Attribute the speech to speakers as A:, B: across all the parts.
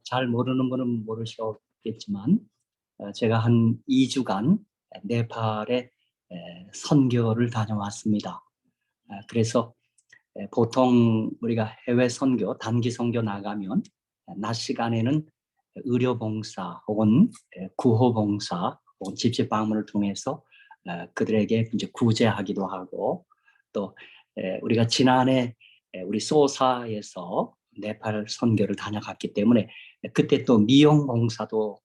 A: 잘 모르는 분은 모르시겠지만 제가 한 2주간 네팔에 선교를 다녀왔습니다. 그래서 보통 우리가 해외 선교, 단기 선교 나가면 낮 시간에는 의료봉사 혹은 구호봉사 혹은 집집 방문을 통해서 그들에게 이제 구제하기도 하고, 또 우리가 지난해 우리 소사에서 네팔 선교를 다녀갔기 때문에 그때 또 미용봉사도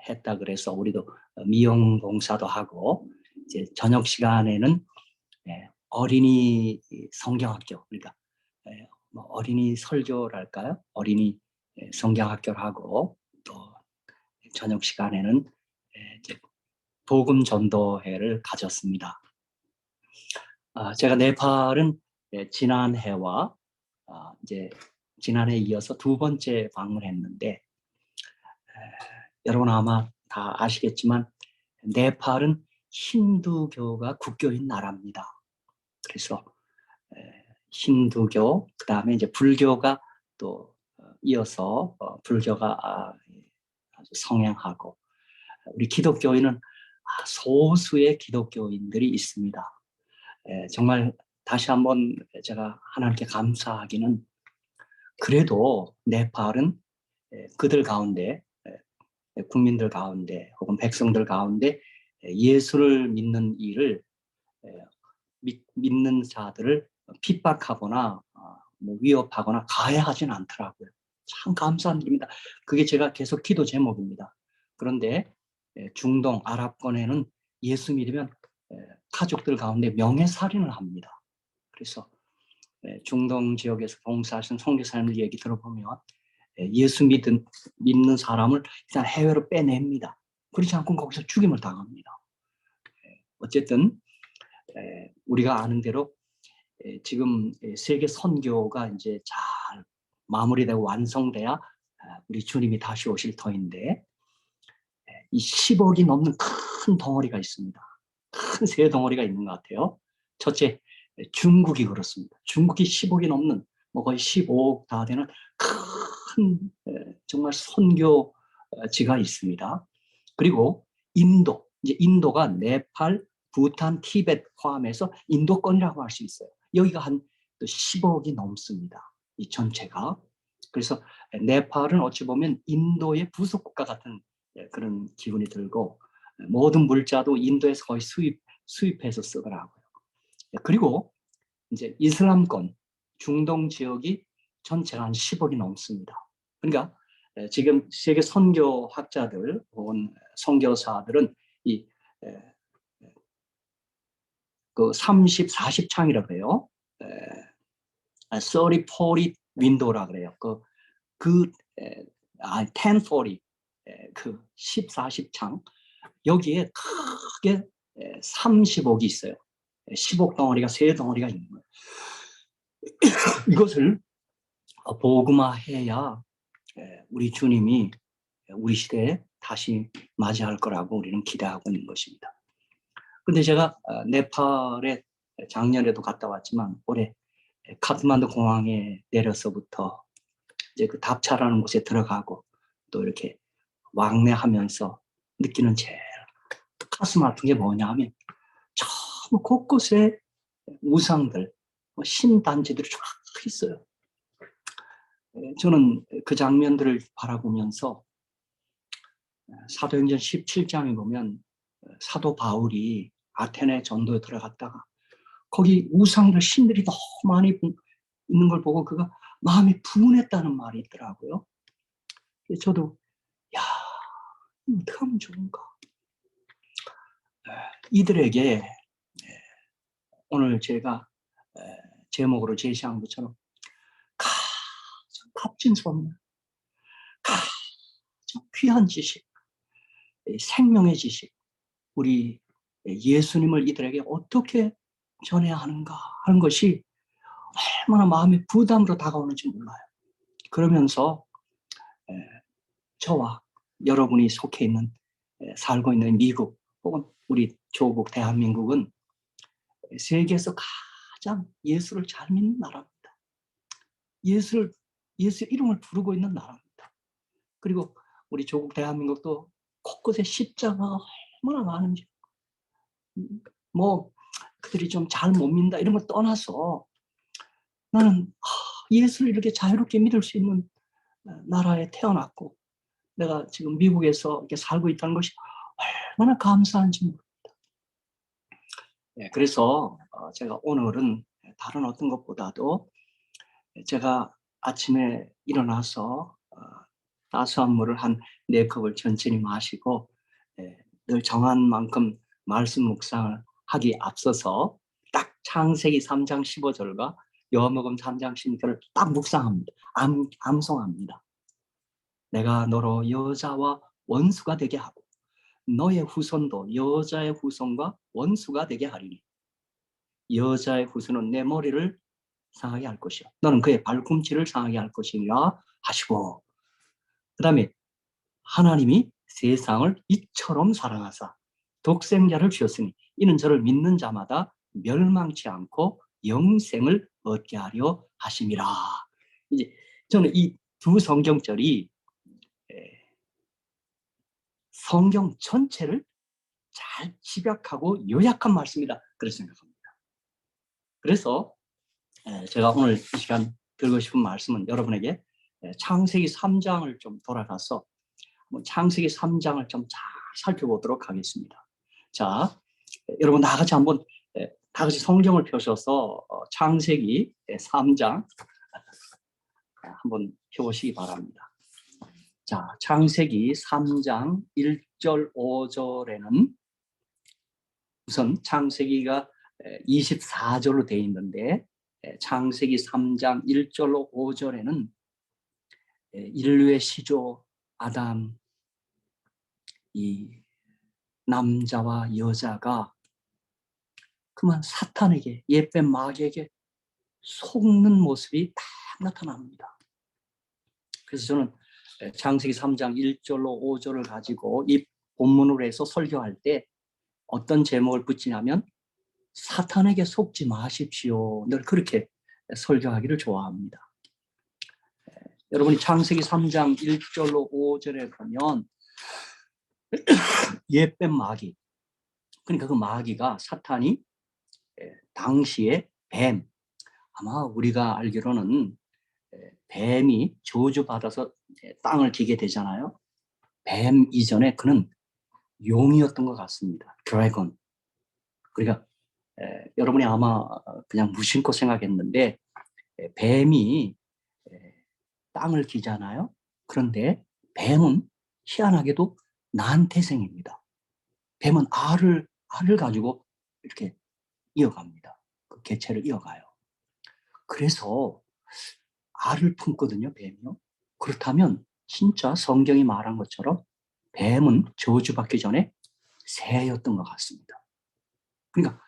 A: 했다 그래서 우리도 미용봉사도 하고, 이제 저녁 시간에는 어린이 성경학교, 그러니까 뭐 어린이 설교랄까요? 어린이 성경학교를 하고, 또 저녁 시간에는 이제 복음 전도회를 가졌습니다. 제가 네팔은 지난해와 이제 지난해 이어서 두 번째 방문했는데, 여러분 아마 다 아시겠지만 네팔은 힌두교가 국교인 나라입니다. 그래서 힌두교, 그 다음에 이제 불교가 또 이어서 불교가 아주 성행하고, 우리 기독교인은 소수의 기독교인들이 있습니다. 정말 다시 한번 제가 하나님께 감사하기는, 그래도 네팔은 그들 가운데, 국민들 가운데 혹은 백성들 가운데 예수를 믿는 일을, 믿는 자들을 핍박하거나 뭐 위협하거나 가해하진 않더라고요. 참 감사한 일입니다. 그게 제가 계속 기도 제목입니다. 그런데 중동 아랍권에는 예수 믿으면 가족들 가운데 명예살인을 합니다. 그래서 중동 지역에서 봉사하시는 선교사님들 얘기 들어보면 예수 믿는 사람을 일단 해외로 빼냅니다. 그렇지 않고 거기서 죽임을 당합니다. 어쨌든 우리가 아는 대로 지금 세계 선교가 이제 잘 마무리되고 완성돼야 우리 주님이 다시 오실 터인데, 이 10억이 넘는 큰 덩어리가 있습니다. 큰 세 덩어리가 있는 것 같아요. 첫째, 중국이 그렇습니다. 중국이 10억이 넘는, 뭐 거의 15억 다 되는 큰 정말 선교지가 있습니다. 그리고 인도, 이제 인도가 네팔, 부탄, 티벳 포함해서 인도권이라고 할 수 있어요. 여기가 한 10억이 넘습니다. 이 전체가. 그래서 네팔은 어찌 보면 인도의 부속국가 같은 그런 기분이 들고, 모든 물자도 인도에서 거의 수입해서 쓰더라고요. 그리고 이제 이슬람권, 중동 지역이 전체가 한 10억이 넘습니다. 그러니까 지금 세계 선교학자들 혹은 선교사들은 이 그 30, 40창이라고 해요. 30, 40 윈도우라 그래요. 그 10, 40, 그 10, 40창, 여기에 크게 30억이 있어요. 10억 덩어리가 세 덩어리가 있는 거예요. 이것을 복음화해야 우리 주님이 우리 시대에 다시 맞이할 거라고 우리는 기대하고 있는 것입니다. 그런데 제가 네팔에 작년에도 갔다 왔지만 올해 카트만두 공항에 내려서부터 이제 그 답차라는 곳에 들어가고 또 이렇게 왕래하면서 느끼는 제일 가슴 아픈 게 뭐냐 하면, 전부 곳곳에 우상들, 신단지들이 쫙 있어요. 저는 그 장면들을 바라보면서 사도행전 17장에 보면 사도 바울이 아테네 전도에 들어갔다가 거기 우상들, 신들이 너무 많이 있는 걸 보고 그가 마음이 분했다는 말이 있더라고요. 저도 야, 어떻게 하면 좋은가. 이들에게 오늘 제가 제목으로 제시한 것처럼 가장 값진 선물, 가장 귀한 지식, 생명의 지식, 우리 예수님을 이들에게 어떻게 전해야 하는가 하는 것이 얼마나 마음의 부담으로 다가오는지 몰라요. 그러면서 저와 여러분이 속해 있는, 살고 있는 미국 혹은 우리 조국 대한민국은 세계에서 가장 예수를 잘 믿는 나라입니다. 예수 이름을 부르고 있는 나라입니다. 그리고 우리 조국 대한민국도 곳곳에 십자가가 얼마나 많은지, 뭐 그들이 좀 잘 못 믿는다 이런 걸 떠나서 나는 예수를 이렇게 자유롭게 믿을 수 있는 나라에 태어났고 내가 지금 미국에서 이렇게 살고 있다는 것이 얼마나 감사한지 모릅니다. 그래서 제가 오늘은 다른 어떤 것보다도 제가 아침에 일어나서 따스한 물을 한 4컵을 천천히 마시고 늘 정한 만큼 말씀 묵상을 하기 앞서서 딱 창세기 3장 15절과 요한복음 3장 16절을 딱 묵상합니다. 암송합니다. 내가 너로 여자와 원수가 되게 하고 너의 후손도 여자의 후손과 원수가 되게 하리니 여자의 후손은 내 머리를 상하게 할 것이요 너는 그의 발꿈치를 상하게 할 것이니라 하시고, 그 다음에 하나님이 세상을 이처럼 사랑하사 독생자를 주셨으니 이는 저를 믿는 자마다 멸망치 않고 영생을 얻게 하려 하심이라. 이제 저는 이 두 성경절이 성경 전체를 잘 집약하고 요약한 말씀이다 그렇게 생각합니다. 그래서 제가 오늘 이 시간 드리고 싶은 말씀은 여러분에게 창세기 3장을 좀 돌아가서 창세기 3장을 좀 잘 살펴보도록 하겠습니다. 자, 여러분 다 같이 한번 다 같이 성경을 펴셔서 창세기 3장 한번 펴보시기 바랍니다. 자, 창세기 3장 1절 5절에는 우선 창세기가 24절로 되어 있는데 창세기 3장 1절로 5절에는 인류의 시조 아담, 이 남자와 여자가 그만 사탄에게, 옛뱀 마귀에게 속는 모습이 딱 나타납니다. 그래서 저는 창세기 3장 1절로 5절을 가지고 이 본문으로 해서 설교할 때 어떤 제목을 붙이냐면 사탄에게 속지 마십시오. 늘 그렇게 설교하기를 좋아합니다. 여러분이 창세기 3장 1절로 5절에 보면 옛뱀 마귀, 그러니까 그 마귀가 사탄이 당시에 뱀, 아마 우리가 알기로는 뱀이 저주받아서 땅을 기게 되잖아요. 뱀 이전에 그는 용이었던 것 같습니다. 드래곤. 그러니까 여러분이 아마 그냥 무심코 생각했는데 뱀이 땅을 기잖아요. 그런데 뱀은 희한하게도 난태생입니다. 뱀은 알을 가지고 이렇게 이어갑니다. 그 개체를 이어가요. 그래서 알을 품거든요, 뱀이요. 그렇다면 진짜 성경이 말한 것처럼 뱀은 저주받기 전에 새였던 것 같습니다. 그러니까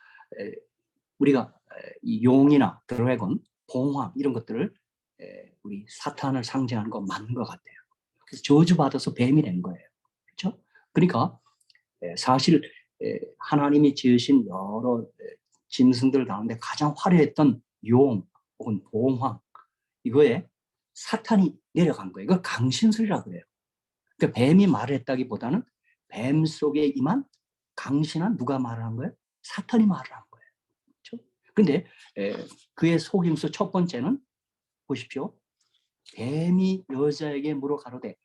A: 우리가 이 용이나 드래곤, 봉황 이런 것들을 우리 사탄을 상징하는 거 맞는 것 같아요. 그래서 저주받아서 뱀이 된 거예요. 그렇죠? 그러니까 사실 하나님이 지으신 여러 짐승들 가운데 가장 화려했던 용 혹은 봉황, 이거에 사탄이 내려간 거예요. 이걸 강신술이라고 그래요. 그러니까 뱀이 말을 했다기보다는 뱀 속에 임한 강신한 누가 말을 한 거예요? 사탄이 말을 한 거예요. 그렇죠? 근데 그의 속임수 첫 번째는 보십시오. 뱀이 여자에게 물어 가로되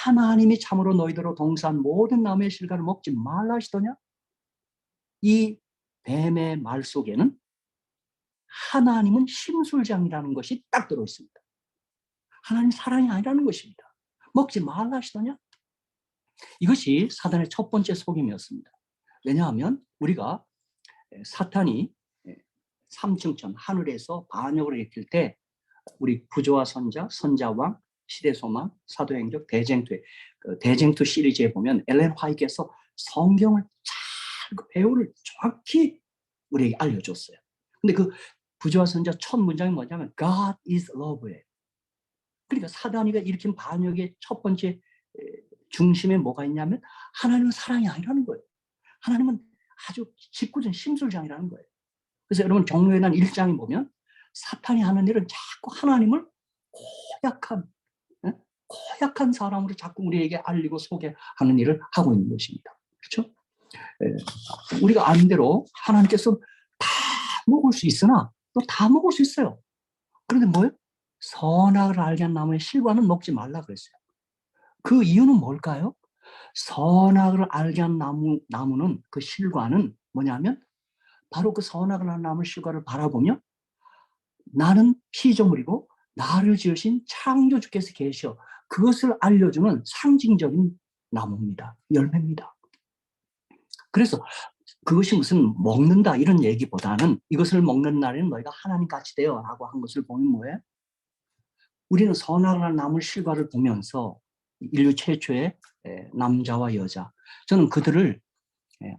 A: 하나님이 참으로 너희들로 동산 모든 나무의 실과를 먹지 말라 하시더냐? 이 뱀의 말 속에는 하나님은 심술장이라는 것이 딱 들어있습니다. 하나님 사랑이 아니라는 것입니다. 먹지 말라 하시더냐? 이것이 사단의 첫 번째 속임이었습니다. 왜냐하면 우리가 사탄이 삼층천 하늘에서 반역을 일으킬 때 우리 부조와 선자, 선자왕, 시대소망, 사도행적, 대쟁투, 그 대쟁투 시리즈에 보면 엘렌 화이트께서 성경을 잘 그 배우를 정확히 우리에게 알려줬어요. 근데 그 부조와 선자 첫 문장이 뭐냐면 God is love예요. 그러니까 사단이가 일으킨 반역의 첫 번째 중심에 뭐가 있냐면 하나님은 사랑이 아니라는 거예요. 하나님은 아주 짓궂은 심술장이라는 거예요. 그래서 여러분 종료회단 1장에 보면 사탄이 하는 일은 자꾸 하나님을 고약한 고약한 사람으로 자꾸 우리에게 알리고 소개하는 일을 하고 있는 것입니다. 그렇죠? 우리가 아는 대로 하나님께서 다 먹을 수 있으나 또 다 먹을 수 있어요. 그런데 뭐예요? 선악을 알게 한 나무의 실과는 먹지 말라 그랬어요. 그 이유는 뭘까요? 선악을 알게 한 나무는 그 실과는 뭐냐면 바로 그 선악을 한 나무 실과를 바라보며 나는 피조물이고 나를 지으신 창조주께서 계셔. 그것을 알려주는 상징적인 나무입니다. 열매입니다. 그래서 그것이 무슨 먹는다 이런 얘기보다는 이것을 먹는 날에는 너희가 하나님 같이 되어 라고 한 것을 보면 뭐예요? 우리는 선악을 나무 실과를 보면서 인류 최초의 남자와 여자, 저는 그들을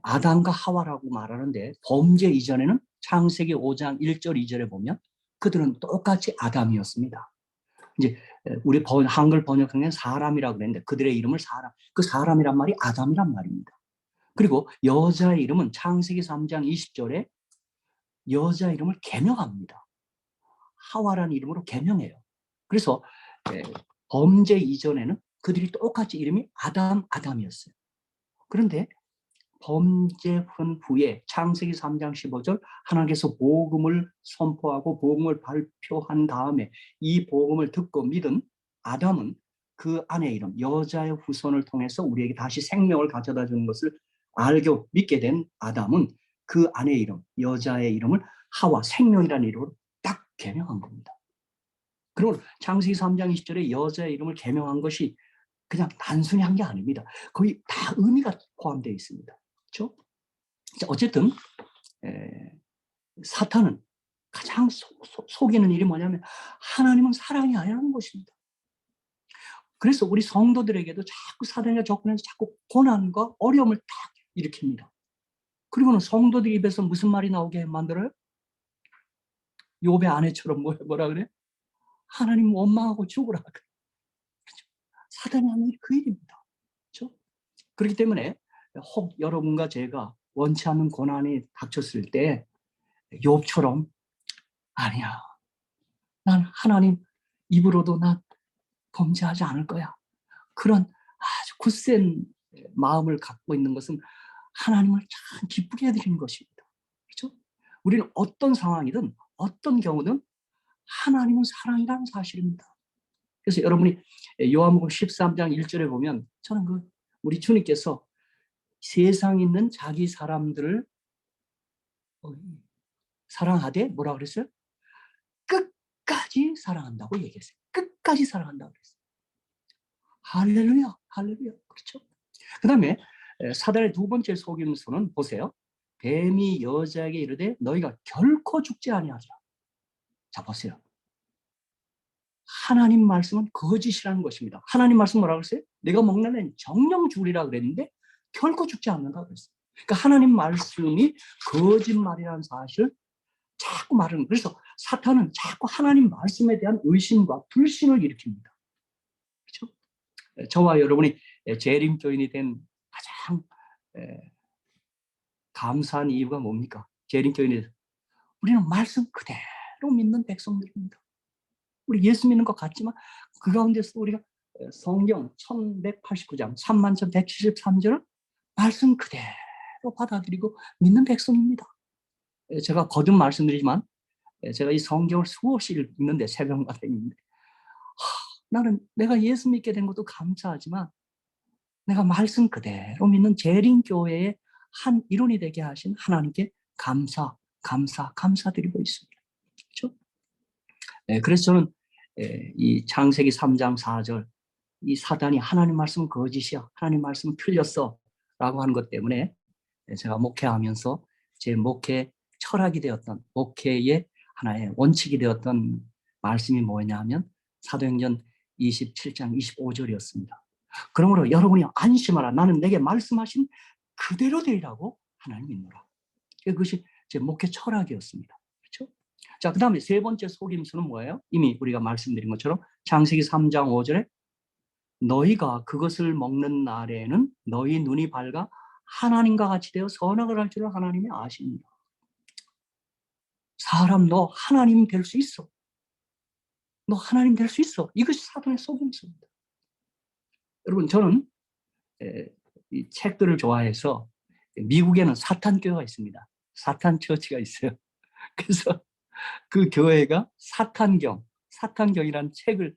A: 아담과 하와라고 말하는데 범죄 이전에는 창세기 5장 1절 2절에 보면 그들은 똑같이 아담이었습니다. 이제 우리 한글 번역하면 사람이라고 그랬는데 그들의 이름을 사람, 그 사람이란 말이 아담이란 말입니다. 그리고 여자의 이름은 창세기 3장 20절에 여자 이름을 개명합니다. 하와라는 이름으로 개명해요. 그래서 범죄 이전에는 그들이 똑같이 이름이 아담이었어요. 그런데 범죄한 후에 창세기 3장 15절 하나님께서 복음을 선포하고 복음을 발표한 다음에 이 복음을 듣고 믿은 아담은 그 아내의 이름 여자의 후손을 통해서 우리에게 다시 생명을 가져다 주는 것을 알고 믿게 된 아담은 그 아내의 이름 여자의 이름을 하와 생명이라는 이름으로 딱 개명한 겁니다. 그리고 창세기 3장 20절에 여자의 이름을 개명한 것이 그냥 단순히 한 게 아닙니다. 거의 다 의미가 포함되어 있습니다. 그렇죠? 어쨌든 사탄은 가장 속이는 일이 뭐냐면 하나님은 사랑이 아니라는 것입니다. 그래서 우리 성도들에게도 자꾸 사단이 접근해서 자꾸 고난과 어려움을 딱 일으킵니다. 그리고는 성도들 입에서 무슨 말이 나오게 만들어요? 욥의 아내처럼 뭐라 그래? 하나님 원망하고 죽으라. 그렇죠? 사단이 하는 일이 그 일입니다. 그렇죠? 그렇기 때문에 혹 여러분과 제가 원치 않는 고난이 닥쳤을 때 욥처럼 아니야. 난 하나님 입으로도 난 범죄하지 않을 거야. 그런 아주 굳센 마음을 갖고 있는 것은 하나님을 참 기쁘게 해드리는 것입니다. 그렇죠? 우리는 어떤 상황이든 어떤 경우든 하나님은 사랑이라는 사실입니다. 그래서 여러분이 요한복음 13장 1절에 보면 저는 우리 주님께서 세상에 있는 자기 사람들을 사랑하되 뭐라 그랬어요? 끝까지 사랑한다고 얘기했어요. 끝까지 사랑한다고 그랬어요. 할렐루야, 할렐루야. 그렇죠? 그 다음에 사단의 두 번째 속임수는 보세요. 뱀이 여자에게 이르되 너희가 결코 죽지 아니하리라. 자, 보세요. 하나님 말씀은 거짓이라는 것입니다. 하나님 말씀 뭐라고 그랬어요? 내가 먹는 애는 정령 죽으리라 그랬는데 결코 죽지 않는다고 그랬어요. 그러니까 하나님 말씀이 거짓말이라는 사실을 자꾸 말하는. 그래서 사탄은 자꾸 하나님 말씀에 대한 의심과 불신을 일으킵니다. 그렇죠? 저와 여러분이 재림교인이 된 가장 감사한 이유가 뭡니까? 재림교인이 우리는 말씀 그대로 믿는 백성들입니다. 우리 예수 믿는 것 같지만 그 가운데서 우리가 성경 1189장 3173절을 말씀 그대로 받아들이고 믿는 백성입니다. 제가 거듭 말씀드리지만 제가 이 성경을 수없이 읽는데 새벽마다 읽는데 나는 내가 예수 믿게 된 것도 감사하지만 내가 말씀 그대로 믿는 재림교회의 한 일원이 되게 하신 하나님께 감사드리고 있습니다. 그렇죠? 그래서 저는 이 창세기 3장 4절 이 사단이 하나님 말씀은 거짓이야. 하나님 말씀은 틀렸어. 라고 하는 것 때문에 제가 목회하면서 제 목회 철학이 되었던 목회의 하나의 원칙이 되었던 말씀이 뭐냐 하면 사도행전 27장 25절이었습니다. 그러므로 여러분이 안심하라. 나는 내게 말씀하신 그대로 되리라고 하나님 믿노라. 그것이 제 목회 철학이었습니다. 그렇죠? 자, 그 다음에 세 번째 속임수는 뭐예요? 이미 우리가 말씀드린 것처럼 창세기 3장 5절에 너희가 그것을 먹는 날에는 너희 눈이 밝아 하나님과 같이 되어 선악을 할 줄을 하나님이 아십니다. 사람 너 하나님 될 수 있어. 너 하나님 될 수 있어. 이것이 사단의 속임수입니다. 여러분 저는 이 책들을 좋아해서 미국에는 사탄 교회가 있습니다. 사탄 처치가 있어요. 그래서 그 교회가 사탄경이라는 책을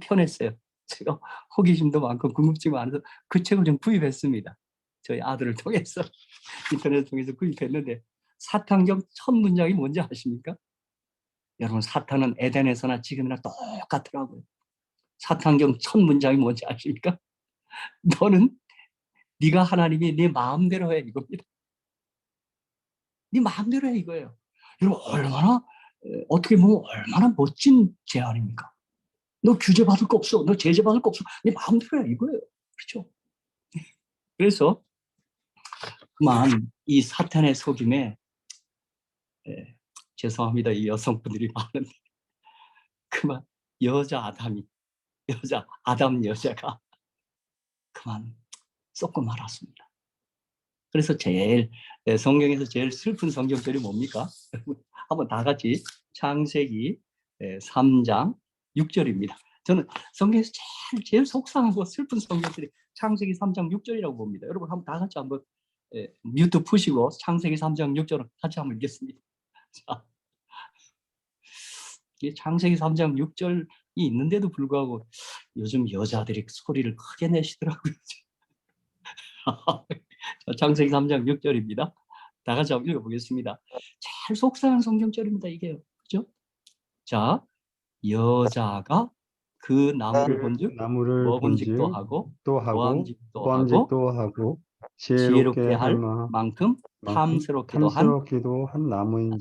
A: 편했어요. 제가 호기심도 많고 궁금증이 많아서 그 책을 좀 구입했습니다. 저희 아들을 통해서 인터넷을 통해서 구입했는데 사탄경 첫 문장이 뭔지 아십니까? 여러분 사탄은 에덴에서나 지금이나 똑같더라고요. 사탄경 첫 문장이 뭔지 아십니까? 너는 네가 하나님이 네 마음대로 해 이겁니다. 네 마음대로 해 이거예요. 여러분 얼마나 어떻게 보면 얼마나 멋진 제안입니까? 너 규제받을 거 없어. 너 제재받을 거 없어. 네 마음대로 해 이거예요. 그렇죠? 그래서 그만 이 사탄의 속임에 죄송합니다. 이 여성분들이 많은데 그만 아담 여자가 그만 썩고 말았습니다. 그래서 성경에서 제일 슬픈 성경절이 뭡니까? 한번 다 같이 창세기 3장 6절입니다. 저는 성경에서 제일 속상하고 슬픈 성경절이 창세기 3장 6절이라고 봅니다. 여러분 한번 다 같이 한번 뮤트 푸시고 창세기 3장 6절을 같이 한번 읽겠습니다. 자, 창세기 3장 6절이 있는데도 불구하고 요즘 여자들이 소리를 크게 내시더라고요. 창세기 3장 6절입니다. 다 같이 한번 읽어보겠습니다. 제일 속상한 성경절입니다. 이게요. 그죠? 자, 여자가 그 나무를 본즉 먹음직도 하고 보암직도 하고 지혜롭게 할 만큼 탐스럽기도 한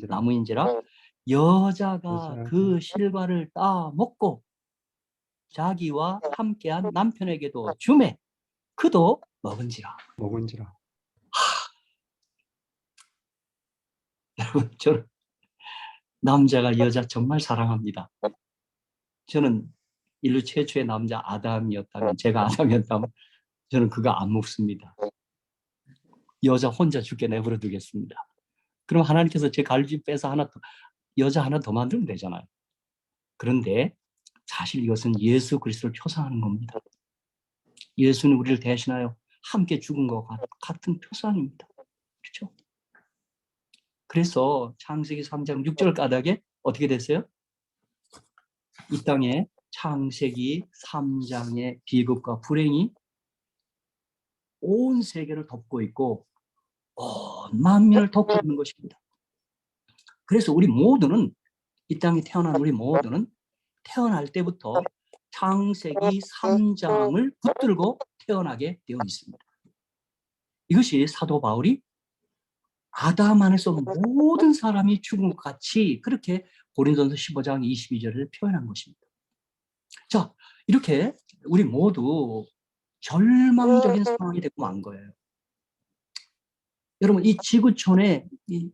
A: 나무인지라 여자가 그 실과를 따 먹고 자기와 함께한 남편에게도 주매 그도 먹은지라. 저는 남자가 여자 정말 사랑합니다. 저는 인류 최초의 남자 아담이었다면 제가 아담이었다면 저는 그거 안 먹습니다. 여자 혼자 죽게 내버려 두겠습니다. 그럼 하나님께서 제 갈비 빼서 여자 하나 더 만들면 되잖아요. 그런데 사실 이것은 예수 그리스도를 표상하는 겁니다. 예수는 우리를 대신하여 함께 죽은 것 같은 표상입니다. 그렇죠? 그래서 창세기 3장 6절 까닭에 어떻게 됐어요? 이 땅에 창세기 3장의 비극과 불행이 온 세계를 덮고 있고 온 만민을 덮고 있는 것입니다. 그래서 우리 모두는 이 땅에 태어난 우리 모두는 태어날 때부터 창세기 3장을 붙들고 태어나게 되어 있습니다. 이것이 사도 바울이 아담 안에서 모든 사람이 죽은 것 같이 그렇게 고린도전서 15장 22절을 표현한 것입니다. 자, 이렇게 우리 모두 절망적인 상황이 되고 만 거예요. 여러분 이 지구촌의 이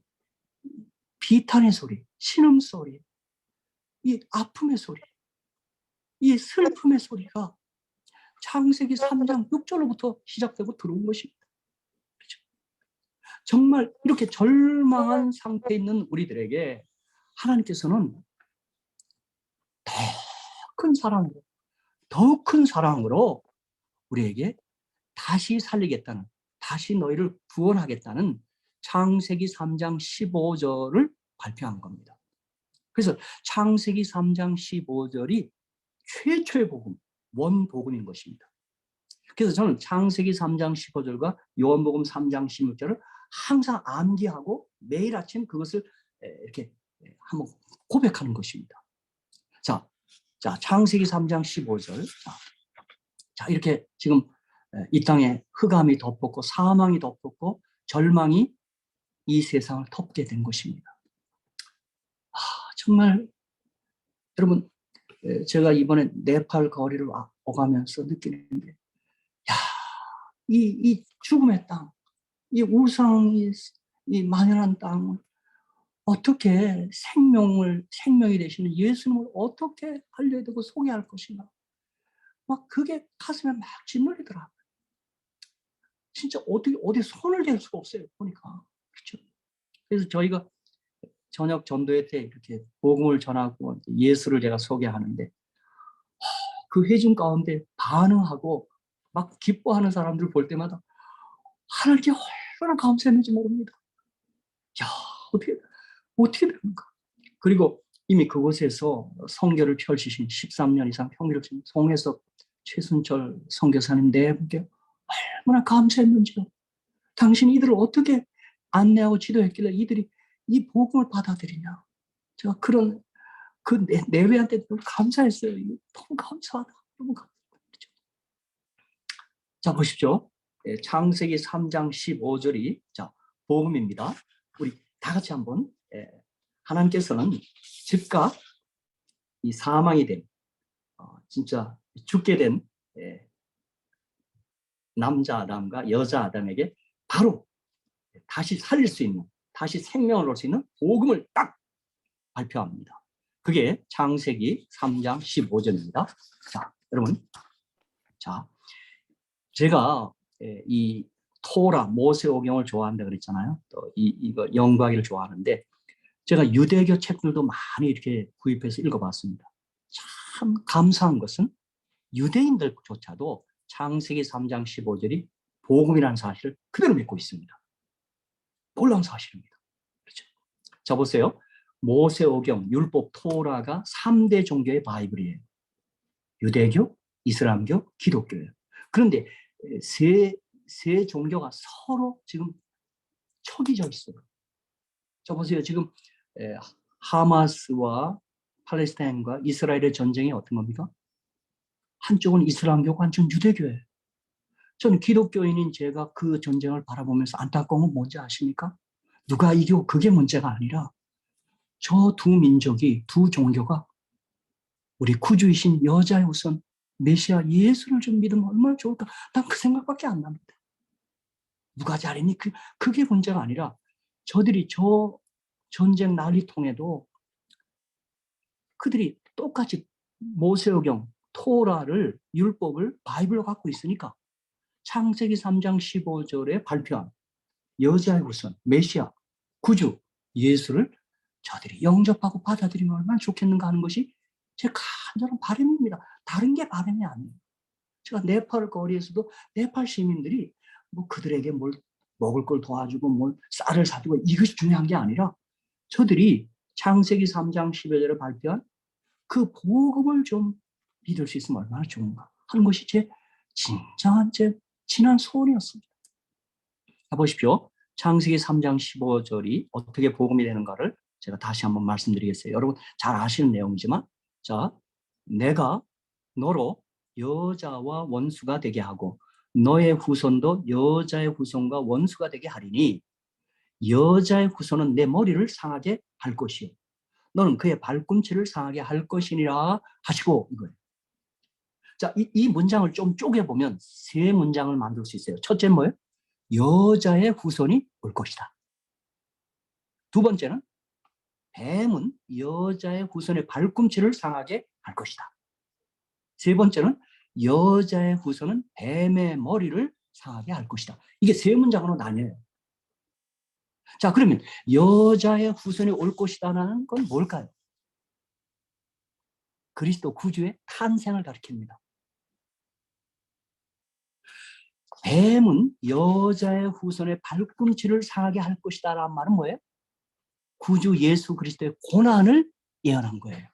A: 비탄의 소리, 신음소리, 이 아픔의 소리, 이 슬픔의 소리가 창세기 3장 6절로부터 시작되고 들어온 것입니다. 그렇죠? 정말 이렇게 절망한 상태에 있는 우리들에게 하나님께서는 더 큰 사랑으로 우리에게 다시 살리겠다는, 다시 너희를 구원하겠다는 창세기 3장 15절을 발표한 겁니다. 그래서 창세기 3장 15절이 최초의 복음, 원복음인 것입니다. 그래서 저는 창세기 3장 15절과 요한복음 3장 16절을 항상 암기하고 매일 아침 그것을 이렇게 한번 고백하는 것입니다. 자, 창세기 3장 15절. 자, 이렇게 지금 이 땅에 흑암이 덮었고 사망이 덮었고 절망이 이 세상을 덮게 된 것입니다. 정말 여러분 제가 이번에 네팔 거리를 오가면서 느끼는 게 야, 이 죽음의 땅, 이 우상이 이 만연한 땅을 어떻게 생명이 되시는 예수님을 어떻게 알려야 되고 소개할 것인가. 막 그게 가슴에 막 짓눌리더라고요. 진짜 어디 손을 댈 수가 없어요. 보니까. 그렇죠. 그래서 저희가 저녁 전도회 때 이렇게 복음을 전하고 예수를 제가 소개하는데 그 회중 가운데 반응하고 막 기뻐하는 사람들을 볼 때마다 하나님께 얼마나 감사했는지 모릅니다. 야, 어떻게 되는가? 그리고 이미 그곳에서 선교를 펼치신 13년 이상 평기를 친 송혜석 최순철 선교사님 네 분께 얼마나 감사했는지요. 당신이 이들을 어떻게 안내하고 지도했길래 이들이 이 복음을 받아들이냐. 제가 그런 그 내외한테 감사했어요. 너무 감사하다. 너무 감사하다. 자, 보십시오. 창세기 3장 15절이 자, 복음입니다. 우리 다 같이 한번 하나님께서는 즉각 이 사망이 된 진짜 죽게 된 남자 아담과 여자 아담에게 바로 다시 살릴 수 있는, 다시 생명을 얻을 수 있는 복음을 딱 발표합니다. 그게 창세기 3장 15절입니다. 자, 여러분. 자, 제가 이 토라, 모세오경을 좋아한다 그랬잖아요. 또 이거 연구하기를 좋아하는데 제가 유대교 책들도 많이 이렇게 구입해서 읽어봤습니다. 참 감사한 것은 유대인들조차도 창세기 3장 15절이 복음이라는 사실을 그대로 믿고 있습니다. 놀라운 사실입니다. 그렇죠? 자, 보세요. 모세오경, 율법, 토라가 3대 종교의 바이블이에요. 유대교, 이슬람교, 기독교예요. 그런데 세 종교가 서로 지금 척이져 있어요. 자, 보세요. 지금 하마스와 팔레스타인과 이스라엘의 전쟁이 어떤 겁니까? 한쪽은 이슬람교고 한쪽은 유대교예요. 저는 기독교인인 제가 그 전쟁을 바라보면서 안타까운 건 뭔지 아십니까? 누가 이기고 그게 문제가 아니라 저 두 민족이, 두 종교가 우리 구주이신 여자의 우선 메시아 예수를 좀 믿으면 얼마나 좋을까? 난 그 생각밖에 안 납니다. 누가 잘했니? 그게 문제가 아니라 저들이 저 전쟁 난리통에도 그들이 똑같이 모세오경, 토라를, 율법을 바이블로 갖고 있으니까 창세기 3장 15절에 발표한 여자의 우선, 메시아, 구주, 예수를 저들이 영접하고 받아들이면 얼마나 좋겠는가 하는 것이 제 간절한 바람입니다. 다른 게 바람이 아니에요. 제가 네팔 거리에서도 네팔 시민들이 뭐 그들에게 뭘 먹을 걸 도와주고 뭘 쌀을 사주고 이것이 중요한 게 아니라 저들이 창세기 3장 15절에 발표한 그 복음을 좀 믿을 수 있으면 얼마나 좋은가 하는 것이 제 진정한 제 진한 소원이었습니다. 보십시오. 창세기 3장 15절이 어떻게 복음이 되는가를 제가 다시 한번 말씀드리겠어요. 여러분 잘 아시는 내용이지만 자, 내가 너로 여자와 원수가 되게 하고 너의 후손도 여자의 후손과 원수가 되게 하리니 여자의 후손은 내 머리를 상하게 할 것이요 너는 그의 발꿈치를 상하게 할 것이니라 하시고 이거예요. 자, 이 문장을 좀 쪼개보면 세 문장을 만들 수 있어요. 첫째는 뭐예요? 여자의 후손이 올 것이다. 두 번째는 뱀은 여자의 후손의 발꿈치를 상하게 할 것이다. 세 번째는 여자의 후손은 뱀의 머리를 상하게 할 것이다. 이게 세 문장으로 나뉘어요. 자, 그러면 여자의 후손이 올 것이다라는 건 뭘까요? 그리스도 구주의 탄생을 가리킵니다. 뱀은 여자의 후손의 발꿈치를 상하게 할 것이다라는 말은 뭐예요? 구주 예수 그리스도의 고난을 예언한 거예요.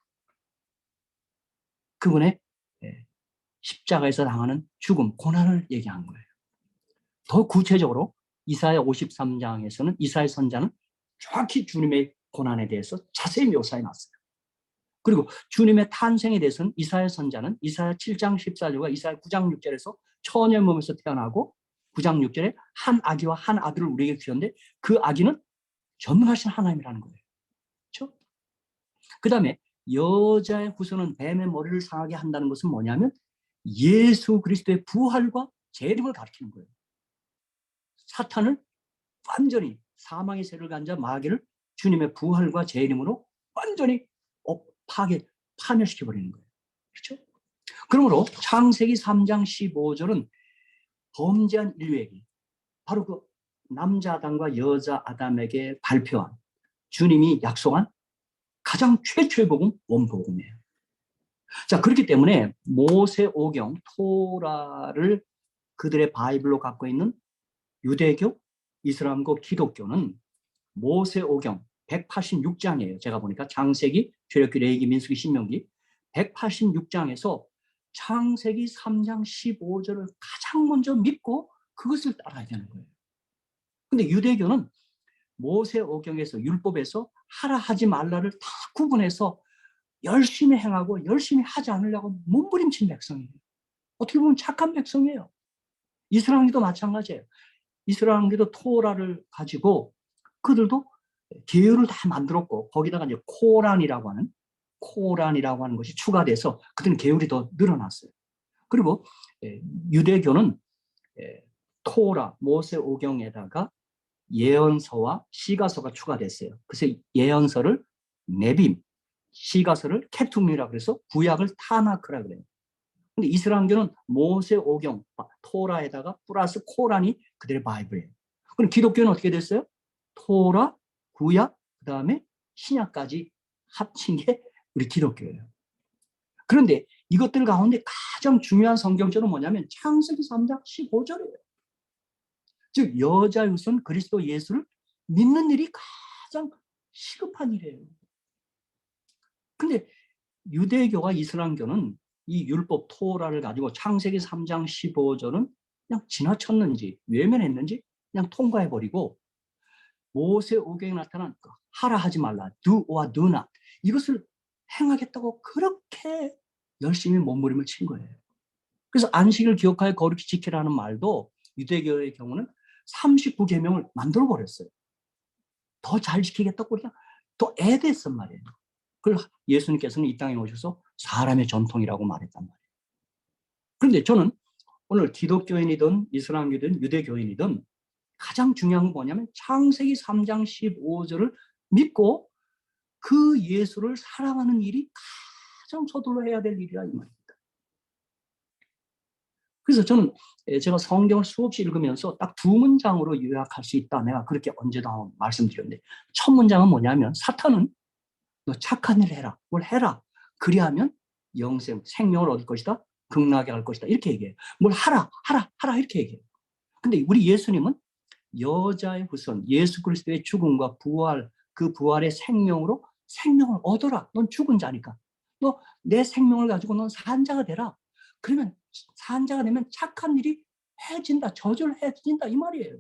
A: 그분의 십자가에서 당하는 죽음, 고난을 얘기한 거예요. 더 구체적으로 이사야 53장에서는 이사야 선자는 정확히 주님의 고난에 대해서 자세히 묘사해 놨어요. 그리고 주님의 탄생에 대해서는 이사야 선자는 이사야 7장 14절과 이사야 9장 6절에서 처녀의 몸에서 태어나고 9장 6절에 한 아기와 한 아들을 우리에게 주셨는데 그 아기는 전능하신 하나님이라는 거예요. 그렇죠? 그 다음에 여자의 후손은 뱀의 머리를 상하게 한다는 것은 뭐냐면 예수 그리스도의 부활과 재림을 가리키는 거예요. 사탄을 완전히 사망의 세를 간자 마귀를 주님의 부활과 재림으로 완전히 파멸시켜버리는 거예요. 그렇죠? 그러므로 창세기 3장 15절은 범죄한 인류에게 바로 그 남자 아담과 여자 아담에게 발표한 주님이 약속한 가장 최초의 복음, 원복음이에요. 자, 그렇기 때문에 모세오경, 토라를 그들의 바이블로 갖고 있는 유대교, 이슬람교, 기독교는 모세오경 186장이에요. 제가 보니까 창세기, 출애굽기, 레위기, 민수기, 신명기 186장에서 창세기 3장 15절을 가장 먼저 믿고 그것을 따라야 되는 거예요. 근데 유대교는 모세오경에서, 율법에서 하라 하지 말라를 다 구분해서 열심히 행하고 열심히 하지 않으려고 몸부림친 백성이에요. 어떻게 보면 착한 백성이에요. 이스라엘도 마찬가지예요. 이스라엘도 토라를 가지고 그들도 계율을 다 만들었고, 거기다가 이제 코란이라고 하는 것이 추가돼서 그들은 계율이 더 늘어났어요. 그리고 유대교는 토라, 모세오경에다가 예언서와 시가서가 추가됐어요. 그래서 예언서를 네빔, 시가서를 케툼이라 그래서 구약을 타나크라 그래요. 근데 이슬람교는 모세오경, 토라에다가 플러스 코란이 그들의 바이블이에요. 그럼 기독교는 어떻게 됐어요? 토라, 구약, 그 다음에 신약까지 합친 게 우리 기독교예요. 그런데 이것들 가운데 가장 중요한 성경절은 뭐냐면 창세기 3장 15절이에요. 즉 여자의 우선 그리스도 예수를 믿는 일이 가장 시급한 일이에요. 근데 유대교와 이슬람교는 이 율법 토라를 가지고 창세기 3장 15절은 그냥 지나쳤는지 외면했는지 그냥 통과해버리고 모세오경에 나타난 하라 하지 말라, do와 do not, 이것을 행하겠다고 그렇게 열심히 몸부림을 친 거예요. 그래서 안식을 기억하여 거룩히 지키라는 말도 유대교의 경우는 39계명을 만들어 버렸어요. 더 잘 지키겠다고 그냥 더 애댔단 말이에요. 그걸 예수님께서는 이 땅에 오셔서 사람의 전통이라고 말했단 말이에요. 그런데 저는 오늘 기독교인이든 이슬람교인이든 유대교인이든 가장 중요한 건 뭐냐면 창세기 3장 15절을 믿고 그 예수를 사랑하는 일이 가장 서둘러 해야 될 일이라 이 말입니다. 그래서 저는 제가 성경을 수없이 읽으면서 딱 두 문장으로 요약할 수 있다. 내가 그렇게 언제도 말씀드렸는데, 첫 문장은 뭐냐면 사탄은 너 착한 일 해라. 뭘 해라. 그리하면 영생, 생명을 얻을 것이다. 극락에 갈 것이다. 이렇게 얘기해요. 뭘 하라, 하라, 하라 이렇게 얘기해요. 근데 우리 예수님은 여자의 후손, 예수 그리스도의 죽음과 부활, 그 부활의 생명으로 생명을 얻어라. 넌 죽은 자니까. 너 내 생명을 가지고 넌 산 자가 되라. 그러면 산 자가 되면 착한 일이 해진다. 저절로 해진다. 이 말이에요.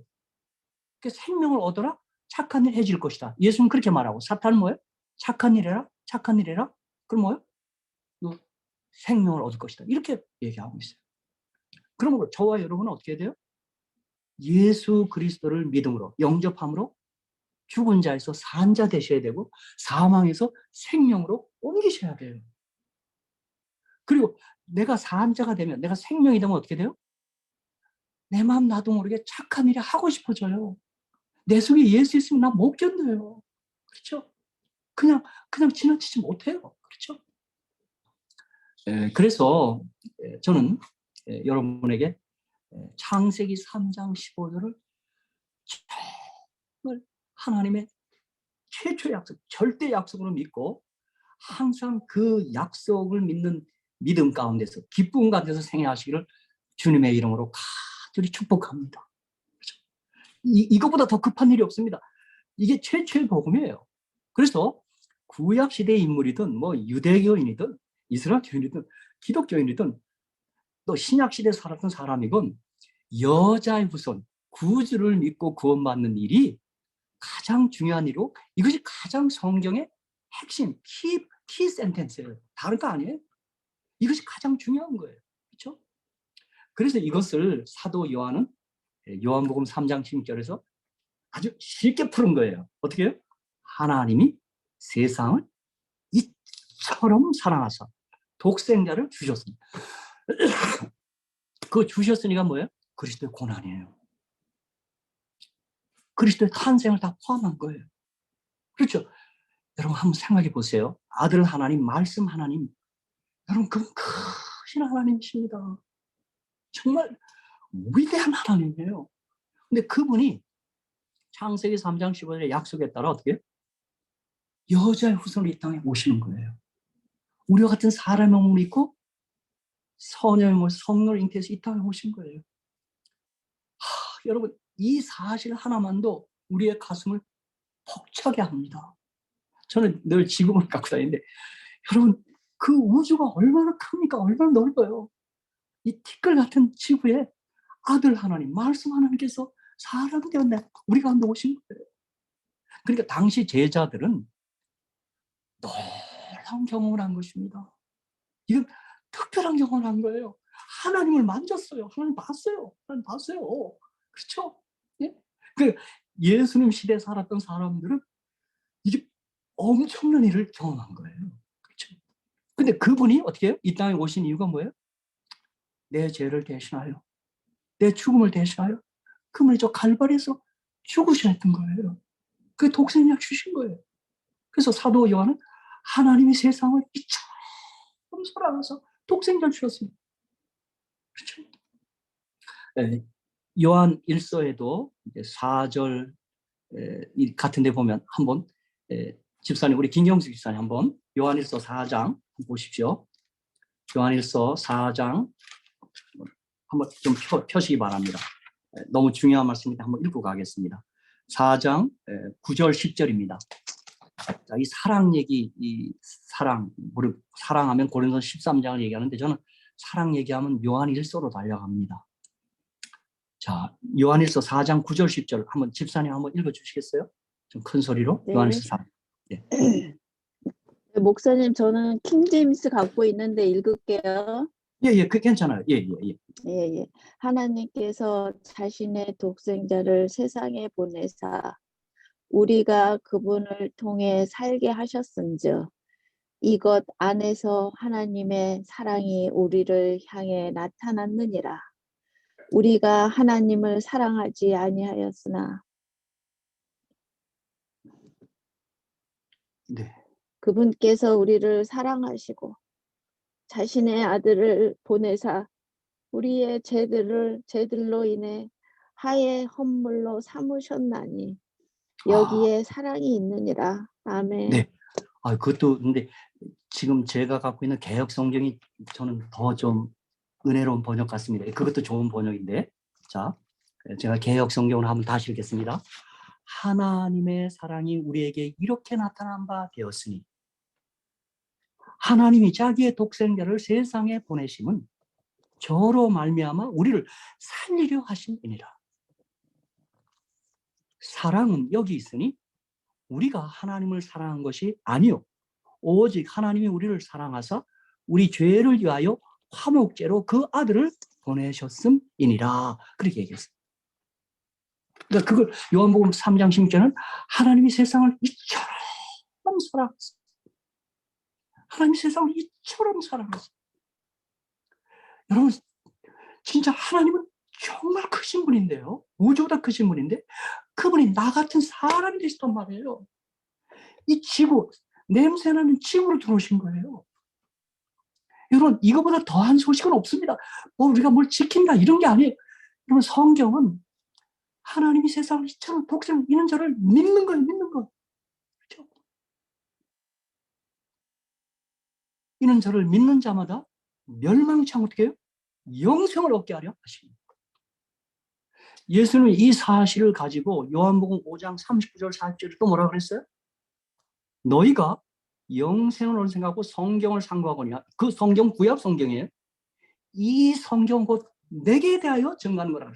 A: 그 생명을 얻어라. 착한 일 해질 것이다. 예수는 그렇게 말하고, 사탄은 뭐예요? 착한 일 해라. 착한 일 해라. 그럼 뭐예요? 너 생명을 얻을 것이다. 이렇게 얘기하고 있어요. 그러므로 저와 여러분은 어떻게 돼요? 예수 그리스도를 믿음으로, 영접함으로 죽은 자에서 산 자 되셔야 되고 사망에서 생명으로 옮기셔야 돼요. 그리고 내가 산 자가 되면, 내가 생명이 되면 어떻게 돼요? 내 마음 나도 모르게 착한 일을 하고 싶어져요. 내 속에 예수 있으면 나 못 견뎌요. 그렇죠? 그냥 지나치지 못해요. 그렇죠? 그래서 저는 여러분에게 창세기 3장 15절을 정말 하나님의 최초의 약속, 절대 약속으로 믿고 항상 그 약속을 믿는 믿음 가운데서, 기쁨 가운데서 생애하시기를 주님의 이름으로 간절히 축복합니다. 그렇죠? 이것보다 더 급한 일이 없습니다. 이게 최초의 복음이에요. 그래서 구약 시대의 인물이든 뭐 유대교인이든 이스라엘교인이든 기독교인이든 또 신약 시대에 살았던 사람이건 여자의 후손, 구주를 믿고 구원받는 일이 가장 중요한 일이고, 이것이 가장 성경의 핵심, 키 센텐스예요. 다른 거 아니에요? 이것이 가장 중요한 거예요. 그렇죠? 그래서 이것을 사도 요한은 요한복음 3장 16절에서 아주 쉽게 푸는 거예요. 어떻게 해요? 하나님이 세상을 이처럼 사랑하사 독생자를 주셨습니다. 그 주셨으니까 뭐예요? 그리스도의 고난이에요. 그리스도의 탄생을 다 포함한 거예요. 그렇죠? 여러분 한번 생각해 보세요. 아들 하나님, 말씀 하나님, 여러분 그분 크신 하나님이십니다. 정말 위대한 하나님이에요. 근데 그분이 창세기 3장 15절의 약속에 따라 어떻게 여자의 후손으로 이 땅에 오시는 거예요. 우리와 같은 사람의 몸을 입고 선녀의 몸, 성령을 잉태해서 이 땅에 오신 거예요. 여러분, 이 사실 하나만도 우리의 가슴을 벅차게 합니다. 저는 늘 지금을 갖고 다니는데, 여러분, 그 우주가 얼마나 큽니까? 얼마나 넓어요. 이 티끌 같은 지구에 아들 하나님, 말씀 하나님께서 사람이 되었네. 우리 가운데 오신 거예요. 그러니까 당시 제자들은 놀라운 경험을 한 것입니다. 이건 특별한 경험을 한 거예요. 하나님을 만졌어요. 하나님 봤어요. 하나님 봤어요. 그렇죠? 예? 그 예수님 시대에 살았던 사람들은 이게 엄청난 일을 경험한 거예요. 그렇죠? 근데 그분이 어떻게 해요? 이 땅에 오신 이유가 뭐예요? 내 죄를 대신하여, 내 죽음을 대신하여 그분이 저 갈바리에서 죽으셨던 거예요. 그 독생자 주신 거예요. 그래서 사도 요한은 하나님이 세상을 이처럼 사랑해서 독생자를 주셨습니다. 그렇죠? 네. 요한 1서에도 4절 같은 데 보면 한번 집사님, 우리 김경수 집사님 한번 요한 1서 4장 보십시오. 요한 1서 4장 한번 좀 펴시기 바랍니다. 너무 중요한 말씀인데 한번 읽고 가겠습니다. 4장 9절 10절입니다. 자, 이 사랑 얘기, 이 사랑하면 고린도서 13장을 얘기하는데 저는 사랑 얘기하면 요한 1서로 달려갑니다. 자, 요한일서 4장 9절 10절 한번 집사님 한번 읽어주시겠어요? 좀 큰 소리로.
B: 네.
A: 요한일서 4. 네.
B: 목사님, 저는 킹제임스 갖고 있는데 읽을게요.
A: 예, 그 괜찮아요. 예.
B: 예. 하나님께서 자신의 독생자를 세상에 보내사 우리가 그분을 통해 살게 하셨은즉 이것 안에서 하나님의 사랑이 우리를 향해 나타났느니라. 우리가 하나님을 사랑하지 아니하였으나
A: 네.
B: 그분께서 우리를 사랑하시고 자신의 아들을 보내사 우리의 죄들로 인해 하의 헌물로 삼으셨나니 여기에 사랑이 있느니라. 아멘.
A: 네. 그것도 근데 지금 제가 갖고 있는 개역 성경이 저는 더 좀 은혜로운 번역 같습니다. 그것도 좋은 번역인데, 자, 제가 개역 성경을 한번 다시 읽겠습니다. 하나님의 사랑이 우리에게 이렇게 나타난 바 되었으니 하나님이 자기의 독생자를 세상에 보내심은 저로 말미암아 우리를 살리려 하심이니라. 사랑은 여기 있으니 우리가 하나님을 사랑한 것이 아니요 오직 하나님이 우리를 사랑하사 우리 죄를 위하여 화목제로 그 아들을 보내셨음이니라. 그렇게 얘기했어요. 그러니까 그걸 요한복음 3장 16절은 하나님이 세상을 이처럼 사랑했어요. 하나님이 세상을 이처럼 사랑했어요. 여러분, 진짜 하나님은 정말 크신 분인데요. 우주보다 크신 분인데 그분이 나 같은 사람이 되셨단 말이에요. 이 지구, 냄새나는 지구로 들어오신 거예요. 여러분, 이거보다 더한 소식은 없습니다. 우리가 뭘 지킨다 이런 게 아니에요. 여러분, 성경은 하나님이 세상을 이처럼 독생 있는 자를 믿는 거예요. 믿는 거. 그렇죠? 이는 저를 믿는 자마다 멸망치 않고 어떻게 해요? 영생을 얻게 하려 하십니다. 예수는 이 사실을 가지고 요한복음 5장 39절 40절에 또 뭐라 그랬어요? 너희가 영생을 얻는 생각하고 성경을 상고하거니와 그 성경 구약 성경이에요. 이 성경 곧 내게 대하여 증거하는 거라.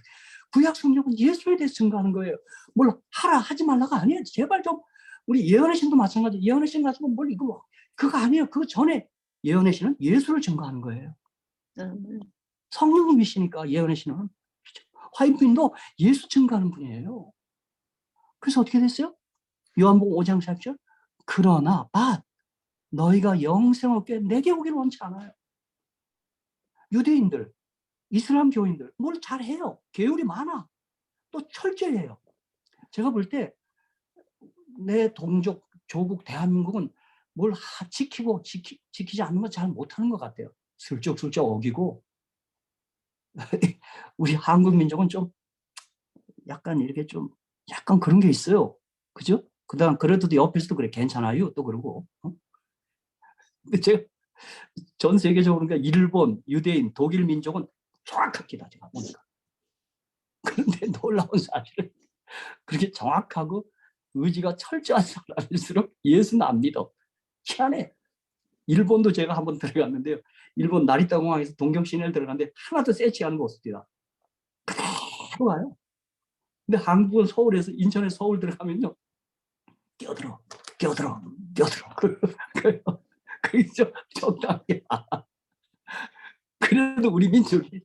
A: 구약 성경은 예수에 대해서 증거하는 거예요. 뭘 하라 하지 말라가 아니에요. 제발 좀 우리 예언의 신도 마찬가지. 예언의 신 가지고 뭘 이거 뭐 그거 아니에요. 그 전에 예언의 신은 예수를 증거하는 거예요. 성령님이시니까 예언의 신은 그렇죠? 화인부인도 예수 증거하는 분이에요. 그래서 어떻게 됐어요? 요한복음 5장 4절 그러나 너희가 영생 얻게 내게 오기를 원치 않아요. 유대인들, 이슬람 교인들 뭘 잘해요. 계율이 많아. 또 철저해요. 제가 볼 때 내 동족, 조국 대한민국은 뭘 지키지 않는 거 잘 못하는 것 같아요. 슬쩍슬쩍 어기고 우리 한국 민족은 좀 약간 이렇게 좀 약간 그런 게 있어요. 그죠? 그다음 그래도 옆에서도 그래 괜찮아요. 또 그러고. 근데 제가 전 세계적으로 그러니까 일본, 유대인, 독일 민족은 정확합니다. 제가 보니까. 그런데 놀라운 사실은 그렇게 정확하고 의지가 철저한 사람일수록 예수는 안 믿어. 희한해. 일본도 제가 한번 들어갔는데요. 일본 나리타 공항에서 동경 시내를 들어갔는데 하나도 세치하는 거 없습니다. 그대로 와요. 근데 한국은 서울에서 인천에서 서울 들어가면요. 끼어들어, 끼어들어, 끼어들어. 그게 좀 적당해. 그래도 우리 민족이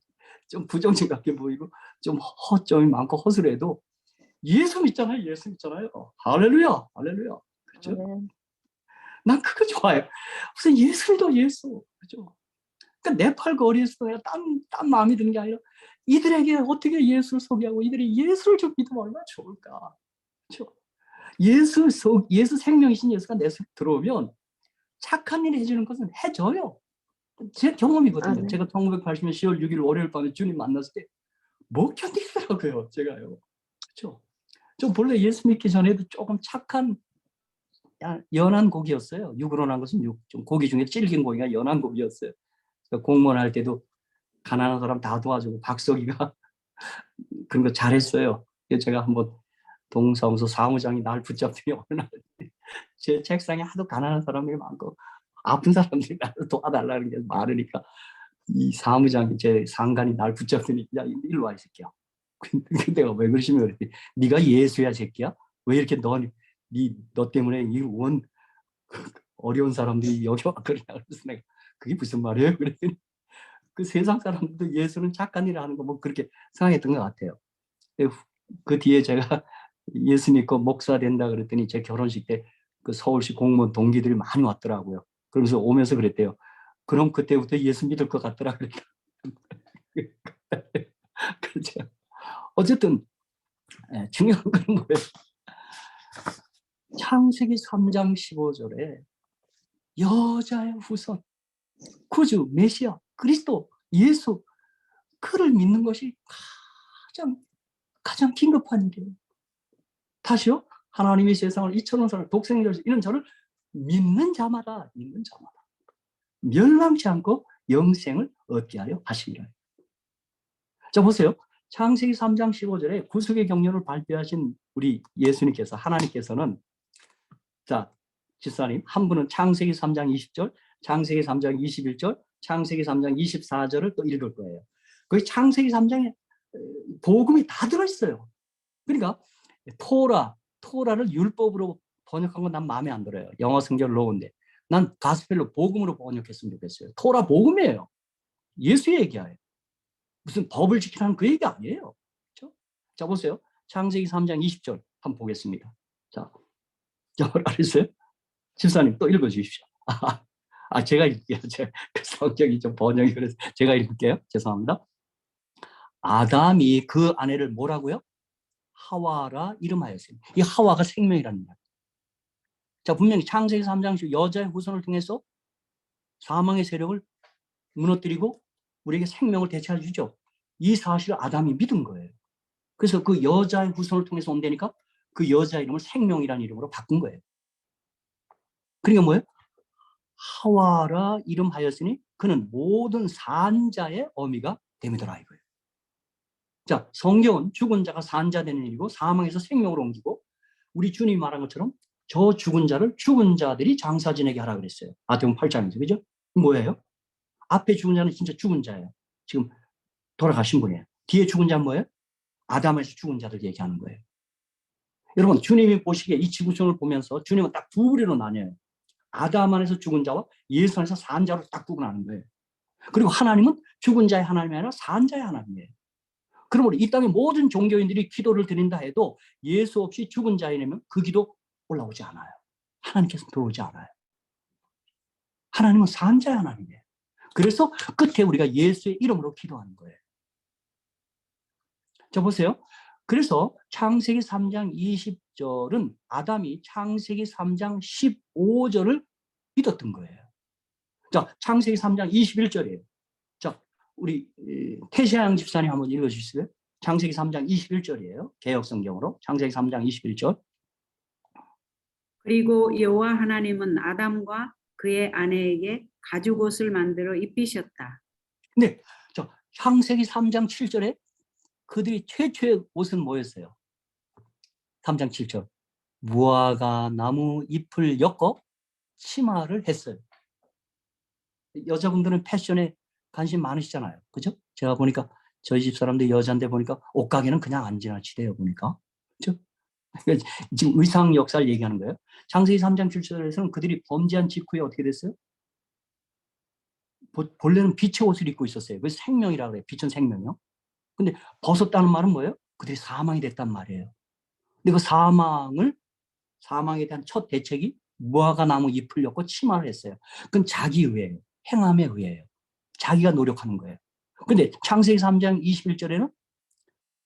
A: 좀 부정적하게 보이고 좀 허점이 많고 허술해도 예수 믿잖아요. 예수 믿잖아요. 할렐루야, 할렐루야. 그렇죠?
B: 네.
A: 난 그거 좋아요. 무슨 예수 믿어, 예수. 그렇죠? 그러니까 네팔 거리에서 내가 딴 마음이 드는 게 아니라 이들에게 어떻게 예수를 소개하고 이들이 예수를 좀 믿으면 얼마나 좋을까. 그렇죠? 예수 생명이신 예수가 내 속에 들어오면 착한 일 해주는 것은 해줘요. 제 경험이거든요.
B: 네.
A: 제가 1980년 10월 6일 월요일 밤에 주님 만났을 때 못 견디더라고요. 제가요. 그렇죠? 좀 본래 예수 믿기 전에도 조금 착한 연한 고기였어요. 육으로 난 것은 육. 좀 고기 중에 질긴 고기가 연한 고기였어요. 그러니까 공무원 할 때도 가난한 사람 다 도와주고 박석이가 그런 거 잘했어요. 그래서 제가 한번 동사무소 사무장이 날 붙잡더니 어느 날 제 책상에 하도 가난한 사람들이 많고 아픈 사람들이 나를 도와달라는 게 많으니까 이 사무장이 제 상관이 날 붙잡더니 야 일로 와 이 새끼야. 근데 내가 왜 그러시면 그랬더니 네가 예수야 새끼야? 왜 이렇게 너 때문에 이 원 어려운 사람들이 여기 와 그러냐. 그래서 내가 그게 무슨 말이에요? 그랬더니 그 세상 사람들도 예수는 착한 일을 하는 거 뭐 그렇게 생각했던 것 같아요. 그 뒤에 제가 예수 믿고 목사 된다 그랬더니 제 결혼식 때 그 서울시 공무원 동기들이 많이 왔더라고요. 그러면서 오면서 그랬대요. 그럼 그때부터 예수 믿을 것 같더라 그랬다. 그렇죠. 어쨌든 중요한 건 뭐예요? 창세기 3장 15절에 여자의 후손, 구주, 메시아, 그리스도, 예수, 그를 믿는 것이 가장 긴급한 일이에요. 다시요. 하나님이 세상을 이처럼 사랑 독생자를 이런 저를 믿는 자마다 멸망치 않고 영생을 얻게 하려 하심이라. 자 보세요. 창세기 3장 15절에 구속의 경륜을 발표하신 우리 예수님께서 하나님께서는 자 집사님 한 분은 창세기 3장 20절, 창세기 3장 21절, 창세기 3장 24절을 또 읽을 거예요. 거기 창세기 3장에 복음이 다 들어있어요. 그러니까 토라를 율법으로 번역한 건 난 마음에 안 들어요. 영어 성경 로우인데 난 가스펠로 복음으로 번역했으면 좋겠어요. 토라 복음이에요. 예수의 얘기예요. 무슨 법을 지키라는 그 얘기 아니에요. 그렇죠? 자 보세요. 창세기 3장 20절 한번 보겠습니다. 자, 알았어요? 집사님 또 읽어주십시오. 제가 읽을게요. 제가 그 성경이 좀 번역이 그래서 제가 읽을게요. 죄송합니다. 아담이 그 아내를 뭐라고요? 하와라 이름하였어요. 이 하와가 생명이라는 말. 자 분명히 창세기 3장 여자의 후손을 통해서 사망의 세력을 무너뜨리고 우리에게 생명을 되찾아 주죠. 이 사실을 아담이 믿은 거예요. 그래서 그 여자의 후손을 통해서 온다니까 그 여자 이름을 생명이라는 이름으로 바꾼 거예요. 그러니까 뭐예요? 하와라 이름하였으니 그는 모든 산자의 어미가 됨이더라 이거예요. 자, 성경은 죽은 자가 산자 되는 일이고 사망에서 생명으로 옮기고 우리 주님이 말한 것처럼 저 죽은 자를 죽은 자들이 장사 지내게 하라 그랬어요. 마태복음 8장에서. 그죠? 뭐예요? 앞에 죽은 자는 진짜 죽은 자예요. 지금 돌아가신 분이에요. 뒤에 죽은 자는 뭐예요? 아담에서 죽은 자들 얘기하는 거예요. 여러분 주님이 보시기에 이 지구촌을 보면서 주님은 딱 두 부류로 나뉘어요. 아담 안에서 죽은 자와 예수 안에서 산 자로 딱 구분하는 거예요. 그리고 하나님은 죽은 자의 하나님이 아니라 산 자의 하나님이에요. 그러므로 이 땅의 모든 종교인들이 기도를 드린다 해도 예수 없이 죽은 자이라면 그 기도 올라오지 않아요. 하나님께서 들어오지 않아요. 하나님은 산 자의 하나님이에요. 그래서 끝에 우리가 예수의 이름으로 기도하는 거예요. 자 보세요. 그래서 창세기 3장 20절은 아담이 창세기 3장 15절을 믿었던 거예요. 자 창세기 3장 21절이에요. 자 우리 태시양 집사님 한번 읽어주시고요. 창세기 3장 21절이에요. 개역성경으로 창세기 3장 21절.
C: 그리고 여호와 하나님은 아담과 그의 아내에게 가죽 옷을 만들어 입히셨다.
A: 근데 저 창세기 3장 7절에 그들이 최초의 옷은 뭐였어요? 3장 7절. 무화과 나무 잎을 엮어 치마를 했어요. 여자분들은 패션에 관심 많으시잖아요. 그죠? 제가 보니까 저희 집 사람들 여자인데 보니까 옷가게는 그냥 안 지나치대요. 보니까. 그죠? 지금 의상 역사를 얘기하는 거예요. 창세기 3장 7절에서는 그들이 범죄한 직후에 어떻게 됐어요? 본래는 빛의 옷을 입고 있었어요. 그래서 생명이라고 그래요. 빛은 생명이요. 근데 벗었다는 말은 뭐예요? 그들이 사망이 됐단 말이에요. 근데 그 사망에 대한 첫 대책이 무화과 나무 잎을 엮고 치마를 했어요. 그건 자기 의예요. 행함에 의해요. 자기가 노력하는 거예요. 근데 창세기 3장 21절에는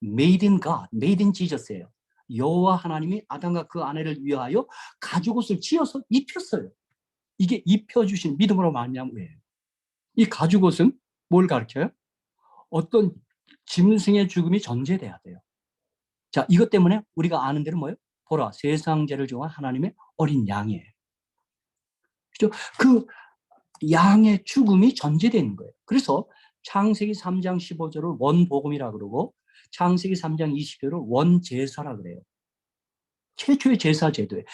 A: made in God, made in Jesus예요. 여호와 하나님이 아담과 그 아내를 위하여 가죽옷을 지어서 입혔어요. 이게 입혀주신 믿음으로 말미암은 거예요. 이 가죽옷은 뭘 가르쳐요? 어떤 짐승의 죽음이 전제돼야 돼요. 자, 이것 때문에 우리가 아는 대로 뭐예요? 보라, 세상 죄를 정한 하나님의 어린 양이에요. 그렇죠? 그 양의 죽음이 전제되는 거예요. 그래서 창세기 3장 15절을 원복음이라 그러고 창세기 3장 20절을 원제사라 그래요. 최초의 제사 제도예요.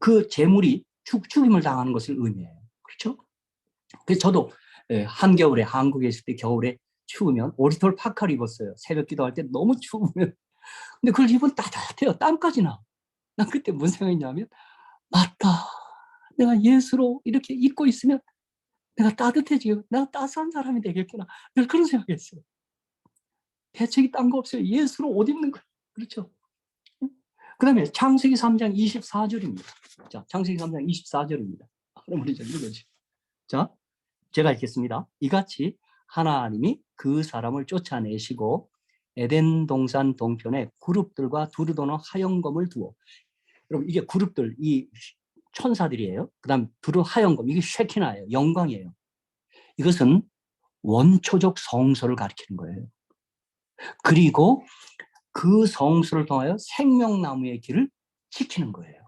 A: 그 제물이 죽임을 당하는 것을 의미해요. 그렇죠? 그래서 저도 한겨울에 한국에 있을 때 겨울에 추우면 오리털 파카를 입었어요. 새벽 기도할 때 너무 추우면. 근데 그걸 입으면 따뜻해요. 땀까지 나. 난 그때 무슨 생각했냐면 맞다. 내가 예수로 이렇게 입고 있으면 내가 따뜻해지고 내가 따스한 사람이 되겠구나. 늘 그런 생각했어요. 대책이 딴 거 없어요. 예수로 옷 입는 거예요. 그렇죠? 그 다음에 창세기 3장 24절입니다. 자, 창세기 3장 24절입니다. 그럼 우리 좀 읽어주세요. 자, 제가 읽겠습니다. 이같이 하나님이 그 사람을 쫓아내시고 에덴 동산 동편에 그룹들과 두루도는 하영검을 두어, 여러분 이게 그룹들, 이 천사들이에요. 그 다음 두루 하영검, 이게 쉐키나예요. 영광이에요. 이것은 원초적 성소를 가리키는 거예요. 그리고 그 성소를 통하여 생명나무의 길을 지키는 거예요.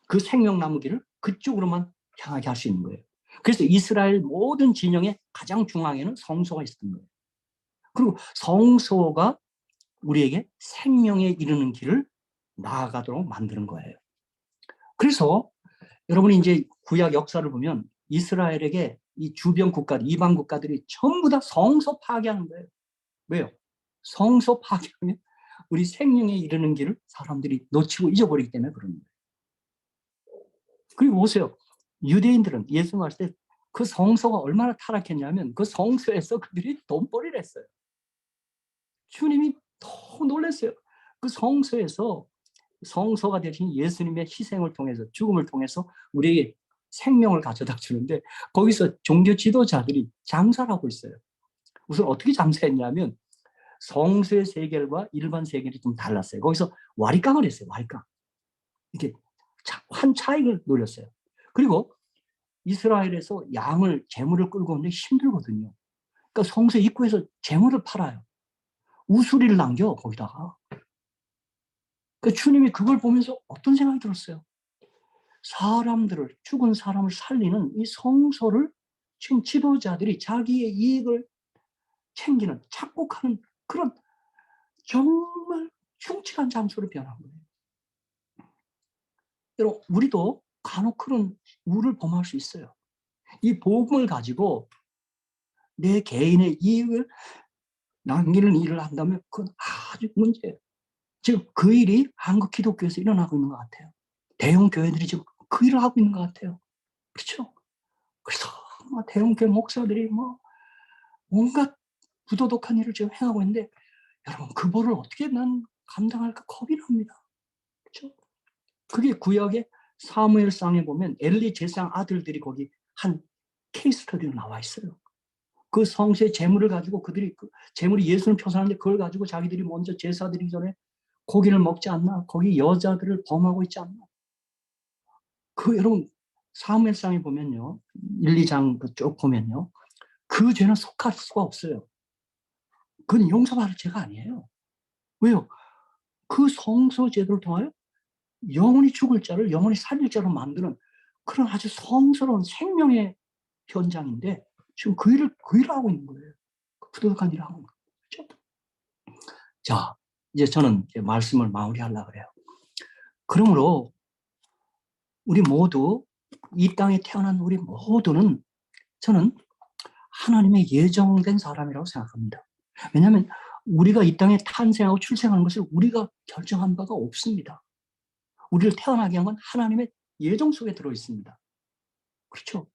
A: 그 생명나무 길을 그쪽으로만 향하게 할 수 있는 거예요. 그래서 이스라엘 모든 진영의 가장 중앙에는 성소가 있었던 거예요. 그리고 성소가 우리에게 생명에 이르는 길을 나아가도록 만드는 거예요. 그래서 여러분이 이제 구약 역사를 보면 이스라엘에게 이 주변 국가들, 이방 국가들이 전부 다 성소 파괴하는 거예요. 왜요? 성소 파괴하면 우리 생명에 이르는 길을 사람들이 놓치고 잊어버리기 때문에 그런 거예요. 그리고 보세요. 유대인들은 예수 말씀 때 그 성소가 얼마나 타락했냐면 그 성소에서 그들이 돈벌이를 했어요. 주님이 너무 놀랐어요. 그 성소에서 성소가 되신 예수님의 희생을 통해서 죽음을 통해서 우리에게 생명을 가져다 주는데 거기서 종교 지도자들이 장사를 하고 있어요. 우선 어떻게 장사했냐면 성소의 세계과 일반 세계를 좀 달랐어요. 거기서 와리깡을 했어요. 와리깡. 이렇게 한 차익을 노렸어요. 그리고 이스라엘에서 재물을 끌고 오는데 힘들거든요. 그러니까 성소 입구에서 재물을 팔아요. 우수리를 남겨 거기다가. 그러니까 주님이 그걸 보면서 어떤 생각이 들었어요? 죽은 사람을 살리는 이 성소를 지금 지도자들이 자기의 이익을 챙기는, 착복하는 그런 정말 흉측한 장소로 변한 거예요. 여러분, 우리도 간혹 그런 우를 범할 수 있어요. 이 복음을 가지고 내 개인의 이익을 남기는 일을 한다면 그건 아주 문제예요. 지금 그 일이 한국 기독교에서 일어나고 있는 것 같아요. 대형 교회들이 지금 그 일을 하고 있는 것 같아요. 그렇죠? 그래서 대형 교회 목사들이 온갖 부도덕한 일을 지금 행하고 있는데 여러분 그 벌을 어떻게 난 감당할까 겁이 납니다. 그렇죠? 그게 구약의 사무엘상에 보면 엘리 제사장 아들들이 거기 한 케이스 스터디로 나와 있어요. 그 성소의 재물을 가지고 그들이 재물이 예수는 표상하는데 그걸 가지고 자기들이 먼저 제사 드리기 전에 고기를 먹지 않나? 거기 여자들을 범하고 있지 않나? 여러분 사무엘상에 보면요. 1, 2장 쭉 보면요. 그 죄는 속할 수가 없어요. 그건 용서받을 죄가 아니에요. 왜요? 그 성소 제도를 통하여 영원히 죽을 자를 영원히 살릴 자로 만드는 그런 아주 성스러운 생명의 현장인데 지금 그 일을 하고 있는 거예요. 부도덕한 일을 하고 있는 거죠. 자, 이제 저는 이제 말씀을 마무리하려고 그래요. 그러므로 우리 모두 이 땅에 태어난 우리 모두는 저는 하나님의 예정된 사람이라고 생각합니다. 왜냐하면 우리가 이 땅에 탄생하고 출생하는 것을 우리가 결정한 바가 없습니다. 우리를 태어나게 한 건 하나님의 예정 속에 들어 있습니다. 그렇죠?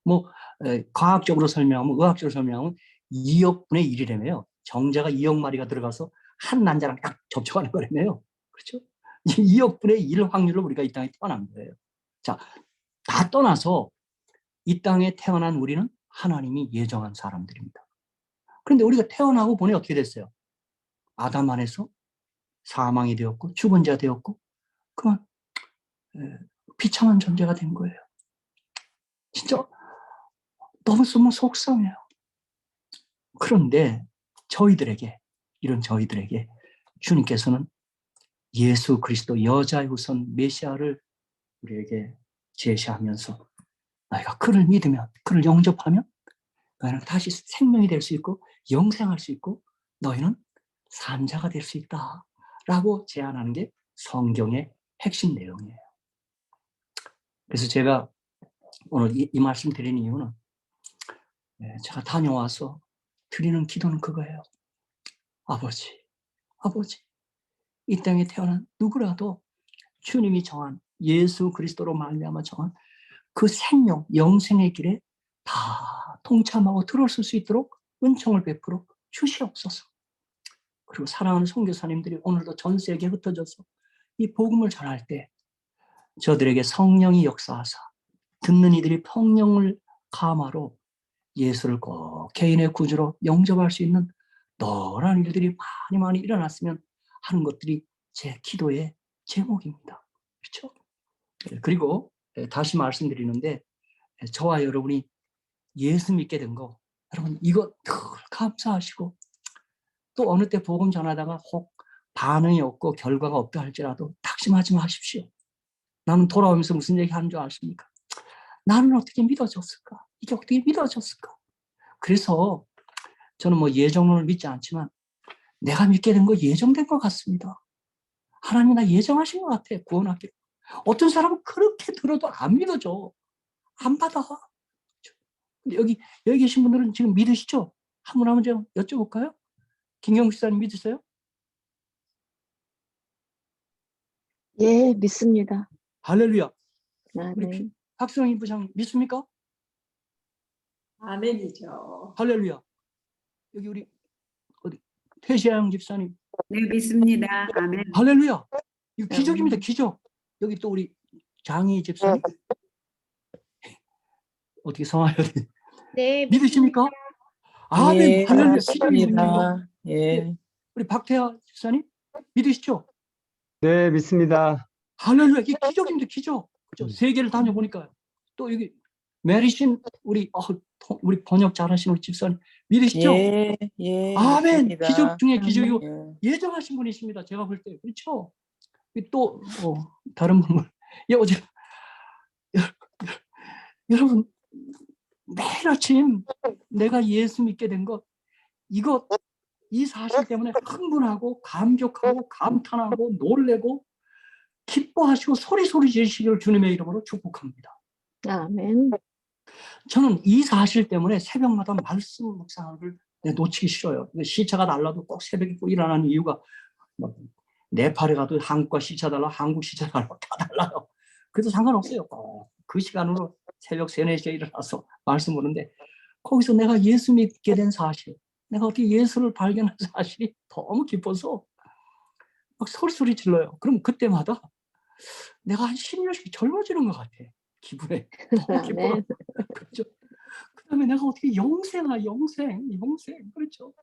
A: 과학적으로 설명하면, 의학적으로 설명하면 2억 분의 1이라며요. 정자가 2억 마리가 들어가서 한 난자랑 딱 접촉하는 거라며요. 그렇죠? 2억 분의 1 확률로 우리가 이 땅에 태어난 거예요. 자, 다 떠나서 이 땅에 태어난 우리는 하나님이 예정한 사람들입니다. 그런데 우리가 태어나고 보니 어떻게 됐어요? 아담 안에서 사망이 되었고 죽은 자 되었고 그만 비참한 존재가 된 거예요. 진짜 너무 속상해요. 그런데 이런 저희들에게 주님께서는 예수 그리스도 여자의 후손 메시아를 우리에게 제시하면서 너희가 그를 믿으면, 그를 영접하면 너희는 다시 생명이 될 수 있고 영생할 수 있고 너희는 산자가 될 수 있다라고 제안하는 게 성경의 핵심 내용이에요. 그래서 제가 오늘 이 말씀 드리는 이유는 제가 다녀와서 드리는 기도는 그거예요. 아버지, 이 땅에 태어난 누구라도 주님이 정한 예수 그리스도로 말미암아 정한 그 생명, 영생의 길에 다 동참하고 들어설 수 있도록 은총을 베풀어 주시옵소서. 그리고 사랑하는 선교사님들이 오늘도 전 세계에 흩어져서 이 복음을 전할 때 저들에게 성령이 역사하사 듣는 이들이 성령을 감화로 예수를 꼭 개인의 구주로 영접할 수 있는 노란 일들이 많이 일어났으면 하는 것들이 제 기도의 제목입니다. 그렇죠? 그리고 다시 말씀드리는데 저와 여러분이 예수 믿게 된 거 여러분 이거 늘 감사하시고 또 어느 때 복음 전하다가 혹 반응이 없고 결과가 없다 할지라도 낙심하지 마십시오. 나는 돌아오면서 무슨 얘기 하는 줄 아십니까? 나는 어떻게 믿어졌을까? 이게 어떻게 믿어졌을까? 그래서 저는 예정론을 믿지 않지만 내가 믿게 된 거 예정된 것 같습니다. 하나님이 나 예정하신 것 같아, 구원하기로. 어떤 사람은 그렇게 들어도 안 믿어져. 안 받아. 여기 계신 분들은 지금 믿으시죠? 한 분 한번 좀 여쭤볼까요? 김경수 목사님 믿으세요?
B: 예, 믿습니다.
A: 할렐루야. 우리
B: 아멘.
A: 박성희 부장 믿습니까?
D: 아멘이죠.
A: 할렐루야. 여기 우리 태시아영 집사님.
C: 네, 믿습니다. 아멘.
A: 할렐루야. 이거 기적입니다. 기적. 여기 또 우리 장희 집사님. 어떻게 성화해야 돼?
D: 네,
A: 믿으십니까? 아멘.
E: 예,
A: 할렐루야. 기적이 생긴 거.
E: 맞습니다. 예.
A: 우리 박태하 집사님 믿으시죠?
F: 네, 믿습니다.
A: 할렐루야. 이게 기적입니다. 기적. 그죠? 세계를 다녀보니까요. 또 여기 메리신 우리 번역 잘하시는 우리 집사님 믿으시죠?
E: 예, 예.
A: 아멘.
E: 믿습니다.
A: 기적 중에 기적이고
E: 예.
A: 예정하신 분이십니다. 제가 볼 때. 그렇죠? 또 다른 분을 어제 여러분 매일 아침 내가 예수 믿게 된 것 이 사실 때문에 흥분하고 감격하고 감탄하고 놀래고 기뻐하시고 소리 지르시기를 주님의 이름으로 축복합니다.
B: 아멘.
A: 저는 이 사실 때문에 새벽마다 말씀 묵상을 놓치기 싫어요. 시차가 달라도 꼭 새벽에 꼭 일어나는 이유가 네팔에 가도 한국과 시차 달라, 한국 시차 달라, 다 달라요. 그래도 상관없어요. 그 시간으로 새벽 3, 4시에 일어나서 말씀 보는데 거기서 내가 예수 믿게 된 사실, 내가 어떻게 예수를 발견한 사실이 너무 기뻐서 막 소리 질러요. 그럼 그때마다 내가 한 10년씩 젊어지는 것 같아. 기분에. 너무 기뻐요.
B: 아멘.
A: 그렇죠. 그 다음에 내가 어떻게 영생. 그렇죠.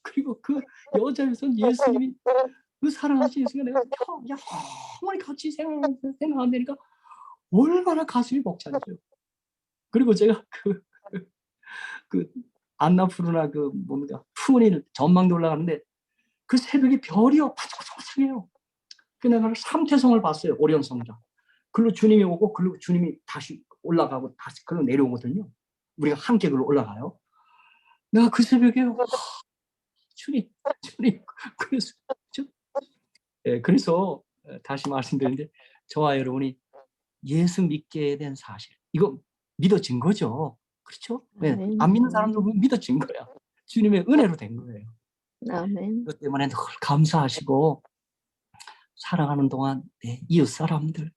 A: 그리고 그 여자에선 예수님이 그 사랑하신 예수가 내가 영원히 같이 생각한다니까 얼마나 가슴이 벅차죠. 그리고 제가 그 안나푸르나 푸은일 전망대 올라가는데 그 새벽에 별이요 반짝반짝해요. 그 내가 삼태성을 봤어요. 오리온 성자. 글로 주님이 오고 글로 주님이 다시 올라가고 다시 글로 내려오거든요. 우리가 한 객으로 올라가요. 내가 그 새벽에 주님, 그래서 그래서 다시 말씀드리는데 저와 여러분이 예수 믿게 된 사실 이거 믿어진 거죠. 그렇죠? 네,
B: 아멘.
A: 안 믿는 사람도 믿어진 거야. 주님의 은혜로 된 거예요.
B: 아멘.
A: 그것 때문에 늘 감사하시고 살아가는 동안 이웃 사람들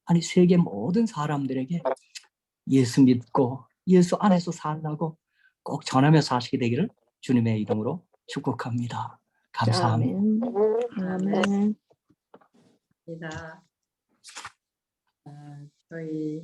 A: 아니 세계 모든 사람들에게 예수 믿고 예수 안에서 살라고 꼭 전하며 사시게 되기를 주님의 이름으로 축복합니다. 감사합니다.
B: 아멘. 아멘.
D: 입니다. 저희